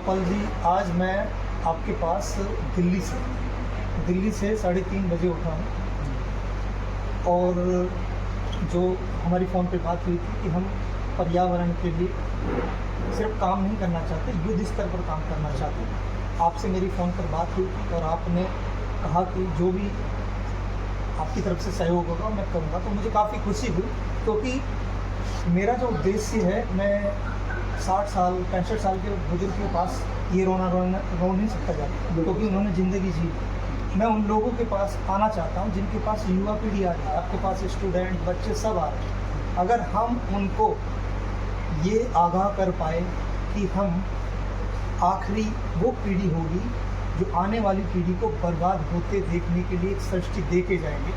गोपाल जी, आज मैं आपके पास दिल्ली से 3:30 बजे उठा हूँ और जो हमारी फ़ोन पे बात हुई थी कि हम पर्यावरण के लिए सिर्फ काम नहीं करना चाहते, युद्ध स्तर पर काम करना चाहते हैं। आपसे मेरी फ़ोन पर बात हुई थी और आपने कहा कि जो भी आपकी तरफ से सहयोग होगा मैं करूँगा, तो मुझे काफ़ी खुशी हुई, क्योंकि मेरा जो उद्देश्य है, मैं 60 साल 65 साल के बुजुर्ग के पास ये रो नहीं सकता जाता, क्योंकि उन्होंने ज़िंदगी जी। मैं उन लोगों के पास आना चाहता हूँ जिनके पास युवा पीढ़ी आ रही है, आपके पास स्टूडेंट बच्चे सब आ रहे हैं। अगर हम उनको ये आगाह कर पाए कि हम आखिरी वो पीढ़ी होगी जो आने वाली पीढ़ी को बर्बाद होते देखने के लिए एक सृष्टि दे के जाएंगे,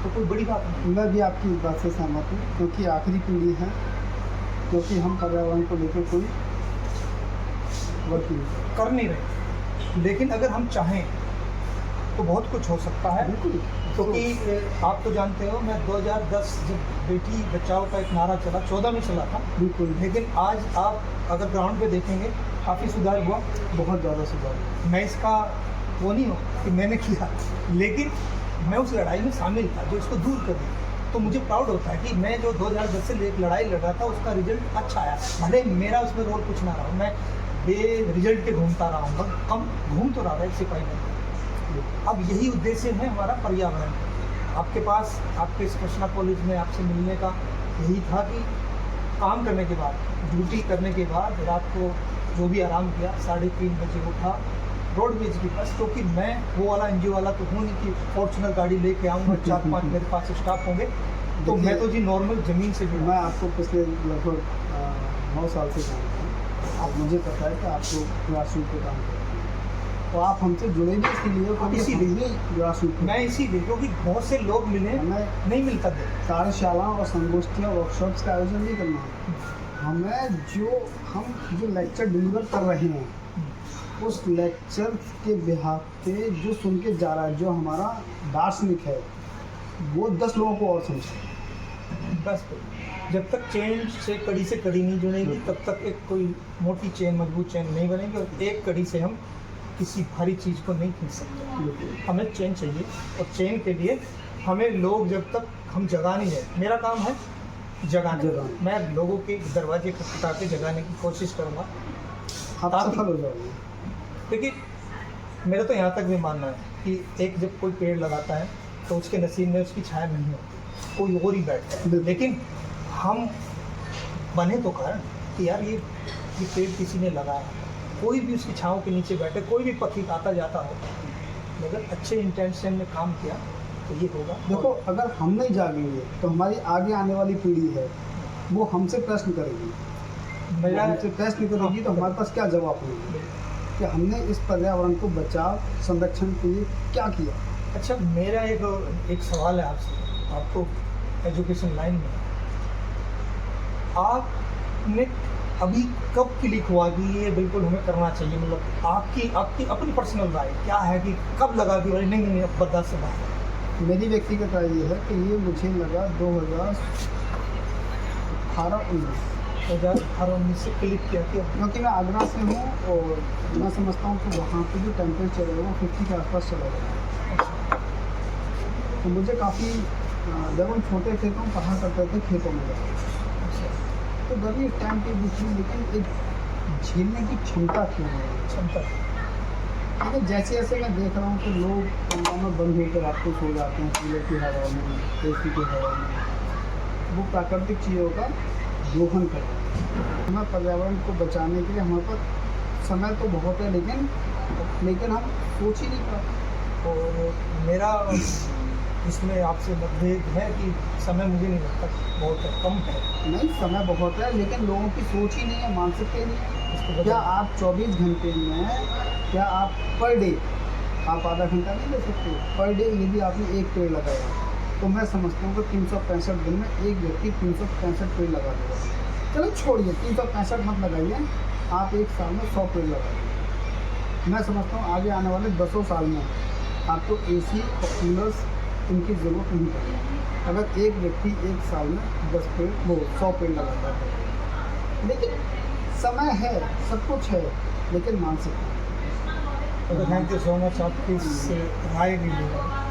तो कोई बड़ी बात नहीं। मैं भी आपकी इस बात से सहमत हूँ, क्योंकि आखिरी पीढ़ी है, क्योंकि हम पर्यावरण को लेकर कोई वर्क नहीं कर नहीं रहे। लेकिन अगर हम चाहें तो बहुत कुछ हो सकता है, बिल्कुल। क्योंकि आप तो जानते हो, मैं 2010 जब बेटी बचाओ का एक नारा चला, 14 में चला था, बिल्कुल। लेकिन आज आप अगर ग्राउंड पे देखेंगे काफ़ी सुधार हुआ, बहुत ज़्यादा सुधार। मैं इसका वो नहीं हूँ कि मैंने किया, लेकिन मैं उस लड़ाई में शामिल था जो इसको दूर कर दी। तो मुझे प्राउड होता है कि मैं जो 2010 से एक लड़ाई लड़ रहा था, उसका रिजल्ट अच्छा आया। भले मेरा उसमें रोल कुछ ना रहा, मैं बे रिजल्ट के घूमता रहा हूँ, कम घूम तो रहा था एक सिपाही बनकर। अब यही उद्देश्य है हमारा पर्यावरण। आपके पास आपके इस कृष्णा कॉलेज में आपसे मिलने का यही था कि काम करने के बाद, ड्यूटी करने के बाद रात को जो भी आराम किया, 3:30 बजे उठा रोडवेज की बस, क्योंकि मैं वो वाला एनजीओ वाला तो हूँ नहीं कि फॉर्चुनर गाड़ी लेके आऊँगा, 4-5 मेरे पास स्टाफ होंगे, तो मैं तो जी नॉर्मल ज़मीन से भी। मैं आपको पिछले लगभग 9 साल से जानता हूँ। आप मुझे पता है कि आप लोग ग्रास रूट पे काम करते हैं, तो आप हमसे जुड़े भी इसीलिए ग्रास रूट। मैं इसीलिए, क्योंकि बहुत से लोग मिले, हमें नहीं मिलता थे। कार्यशालाओं और संगोष्ठियाँ वर्कशॉप्स का आयोजन नहीं करना है, हमें हम जो लेक्चर डिलीवर कर रहे हैं, उस लेक्चर के बिहार पे जो सुन के जा रहा है, जो हमारा दार्शनिक है, वो 10 लोगों को और समझे। बस जब तक चेन से कड़ी नहीं जुड़ेगी, तब तक एक कोई मोटी चेन, मजबूत चेन नहीं बनेगी, और एक कड़ी से हम किसी भारी चीज़ को नहीं खींच सकते। हमें चेन चाहिए, और चेन के लिए हमें लोग जब तक हम जगा नहीं है, मेरा काम है जगाने। मैं लोगों के दरवाजे खटखटा के जगाने की कोशिश करूँगा, आप सफल हो जाओगे। देखिए, मेरा तो यहाँ तक भी मानना है कि एक जब कोई पेड़ लगाता है तो उसके नसीब में उसकी छाया नहीं होती, कोई और ही बैठता है। लेकिन हम बने तो कारण कि यार ये पेड़ किसी ने लगाया, कोई भी उसकी छाँव के नीचे बैठे, कोई भी पथिक आता जाता हो, मगर अच्छे इंटेंशन में काम किया तो ये होगा। देखो, अगर हम नहीं जागेंगे तो हमारी आगे आने वाली पीढ़ी है, वो हमसे प्रश्न करेगी। हमसे प्रश्न करेगी तो हमारे पास क्या जवाब होंगे कि हमने इस पर्यावरण को बचाव संरक्षण के लिए क्या किया। अच्छा, मेरा एक सवाल है आपसे, आप तो एजुकेशन लाइन में, आपने अभी कब क्लिक हुआ कि ये बिल्कुल हमें करना चाहिए? मतलब आपकी अपनी पर्सनल राय क्या है कि कब लगा कि भाई नहीं अब बर्दाश्त से बाहर? मेरी व्यक्तिगत राय ये है कि ये मुझे लगा 2018-19 से क्लिक किया, क्योंकि मैं आगरा से हूँ और मैं समझता हूँ कि वहाँ पे जो टेम्परेचर है वो 50 के आसपास चला गया। तो मुझे काफ़ी, जब हम छोटे थे तो हम पढ़ा करते थे खेतों में जाकर, तो गर्मी इस टाइम पे भी थी, लेकिन एक झेलने की क्षमता क्यों है? लेकिन जैसे जैसे मैं देख रहा हूँ कि लोग कमरों में बंद होकर रात को सो जाते हैं, कूलर की हवा में, एसी की हवा में, वो प्राकृतिक चीज़ों का दोहन कर रहे हैं। हमें पर्यावरण को बचाने के लिए हमारे पास समय तो बहुत है, लेकिन हम सोच ही नहीं पाते। और मेरा इसमें आपसे मतभेद है कि समय मुझे नहीं लगता बहुत है, कम है। नहीं, समय बहुत है, लेकिन लोगों की सोच ही नहीं है, मानसिकता ही नहीं है। क्या आप 24 घंटे में, क्या आप पर डे आप आधा घंटा नहीं ले सकते? पर डे यदि आपने एक पेड़ लगाया, तो मैं समझता हूँ कि 365 दिन में एक व्यक्ति 365 पेड़ लगा देगा। चलो छोड़िए, 365 मत लगाइए, आप एक साल में 100 पेड़ लगाइए। मैं समझता हूँ आगे आने वाले 10 साल में आपको एसी और कूलर्स इनकी ज़रूरत नहीं पड़ेगी, अगर एक व्यक्ति एक साल में 100 पेड़ लगाता है। लेकिन समय है, सब कुछ है, लेकिन मानसिक। थैंक यू सो मच आपकी इस राय के लिए।